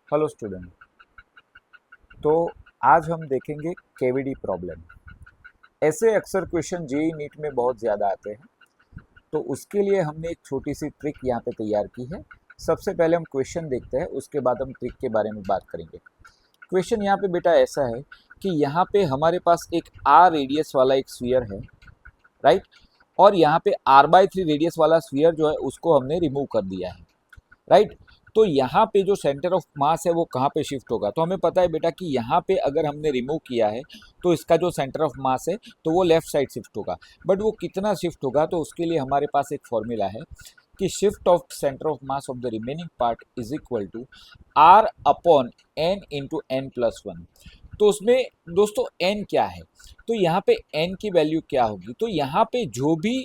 Hello student. तो आज हम देखेंगे केवीडी प्रॉब्लम। ऐसे अक्सर क्वेश्चन जेईई नीट में बहुत ज़्यादा आते हैं, तो उसके लिए हमने एक छोटी सी ट्रिक यहाँ पे तैयार की है। सबसे पहले हम क्वेश्चन देखते हैं, उसके बाद हम ट्रिक के बारे में बात करेंगे। क्वेश्चन यहाँ पे बेटा ऐसा है कि यहाँ पे हमारे पास एक आर रेडियस वाला एक स्फीयर है, राइट। और यहाँ पे r/3 रेडियस वाला स्फीयर जो है उसको हमने रिमूव कर दिया है, राइट। तो यहाँ पे जो सेंटर ऑफ मास है वो कहाँ पे शिफ्ट होगा, तो हमें पता है बेटा कि यहाँ पे अगर हमने रिमूव किया है तो इसका जो सेंटर ऑफ मास है तो वो लेफ्ट साइड शिफ्ट होगा। बट वो कितना शिफ्ट होगा, तो उसके लिए हमारे पास एक फॉर्मूला है कि shift of centre of mass of the remaining part is equal to r upon n into n plus one. तो उसमें दोस्तों n क्या है, तो यहाँ पे n की वैल्यू क्या होगी, तो यहाँ पे जो भी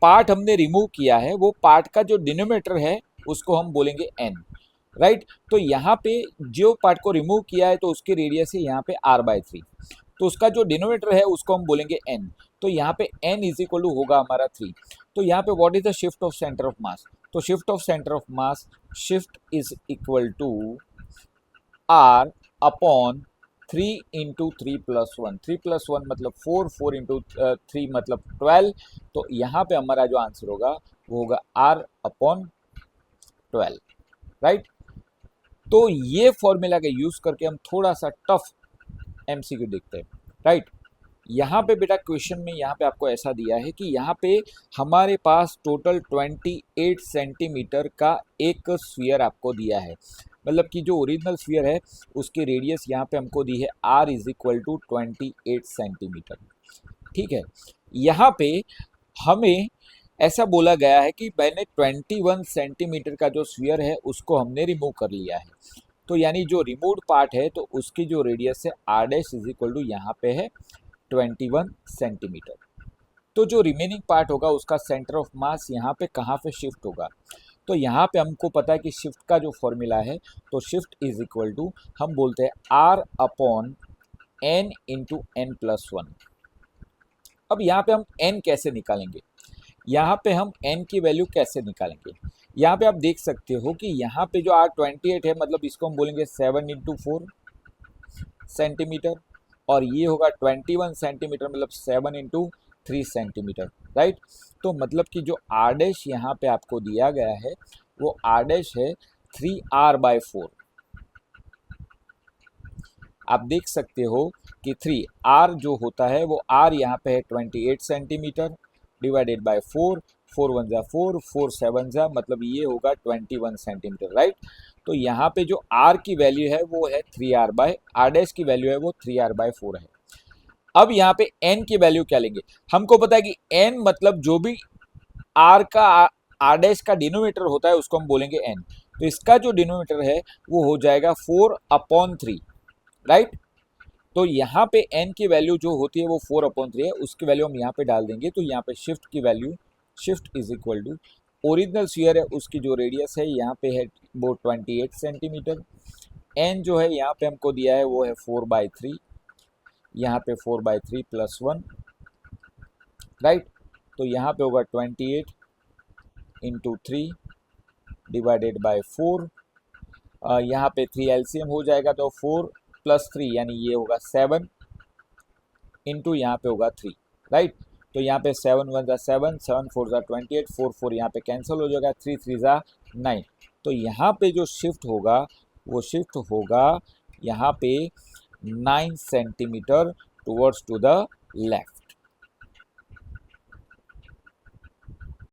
पार्ट हमने रिमूव किया है वो पार्ट का जो डिनोमिनेटर है उसको हम बोलेंगे n, राइट। तो यहाँ पे जो पार्ट को रिमूव किया है तो उसकी रेडियस है यहाँ पे r/3, तो उसका जो डिनोमिनेटर है उसको हम बोलेंगे n। तो यहाँ पे n इज इक्वल टू होगा हमारा 3। तो यहाँ पे what is the shift of centre of mass, तो shift of centre of mass shift is equal to r upon 3 into 3+1, 3+1 मतलब 4, 4 इंटू 3 मतलब 12। तो यहाँ पे हमारा जो आंसर होगा वो होगा r अपॉन 12, राइट। तो ये फॉर्मूला का यूज करके हम थोड़ा सा टफ एमसीक्यू देखते हैं, राइट। यहाँ पे बेटा क्वेश्चन में यहाँ पे आपको ऐसा दिया है कि यहाँ पे हमारे पास टोटल 28 सेंटीमीटर का एक स्फीयर आपको दिया है, मतलब कि जो ओरिजिनल स्फीयर है उसकी रेडियस यहाँ पे हमको दी है r is equal to 28 centimetre, ठीक है। यहाँ पे हमें ऐसा बोला गया है कि मैंने 21 सेंटीमीटर का जो स्फीयर है उसको हमने रिमूव कर लिया है, तो यानी जो रिमूव्ड पार्ट है तो उसकी जो रेडियस है r dash is equal to यहाँ पे है 21 सेंटीमीटर। तो जो रिमेनिंग पार्ट होगा उसका सेंटर ऑफ मास यहाँ पे कहाँ पे शिफ्ट होगा, तो यहाँ पे हमको पता है कि शिफ्ट का जो फॉर्मूला है तो शिफ्ट इज इक्वल टू हम बोलते हैं r upon n into n plus one. अब यहाँ पे हम n कैसे निकालेंगे, यहाँ पे हम n की वैल्यू कैसे निकालेंगे, यहाँ पे आप देख सकते हो कि यहाँ पे जो r28 है मतलब इसको हम बोलेंगे 7 इंटू 4 सेंटीमीटर, और ये होगा 21 सेंटीमीटर मतलब 7 इंटू 3 सेंटीमीटर, राइट। तो मतलब कि जो r डैश यहाँ पे आपको दिया गया है वो r डैश है 3r/4। आप देख सकते हो कि 3r जो होता है वो r यहाँ पे है 28 सेंटीमीटर डिवाइडेड बाय 4, 4 1 जा 4, 4 7 जा मतलब ये होगा 21 सेंटीमीटर, राइट। तो यहाँ पे जो r की वैल्यू है वो है 3r डैश की वैल्यू है वो 3r/4 है। अब यहाँ पे n की वैल्यू क्या लेंगे, हमको पता है कि n मतलब जो भी r का r डैश का डिनोमिनेटर होता है उसको हम बोलेंगे n, तो इसका जो डिनोमिनेटर है वो हो जाएगा 4/3, राइट। तो यहाँ पे n की वैल्यू जो होती है वो 4/3 है, उसकी वैल्यू हम यहाँ पे डाल देंगे। तो यहाँ पे शिफ्ट की value shift is equal to original sphere है उसकी जो रेडियस है यहाँ पे है वो 28 सेंटीमीटर, n जो है यहाँ पे हमको दिया है वो है 4/3, यहाँ पे 4/3 प्लस 1, राइट। तो यहाँ पे होगा 28 इंटू 3 डिवाइडेड बाय 4, यहाँ पे 3 एलसीएम हो जाएगा तो 4 प्लस 3 यानी ये होगा 7 इंटू यहाँ पे होगा 3, राइट। तो यहाँ पे 7 1 जा 7, 7 4 जा 28, 4 4 यहाँ पे कैंसिल हो जाएगा, 3 3 जा 9। तो यहाँ पे जो शिफ्ट होगा वो शिफ्ट होगा यहाँ पे 9 centimetre towards to the left.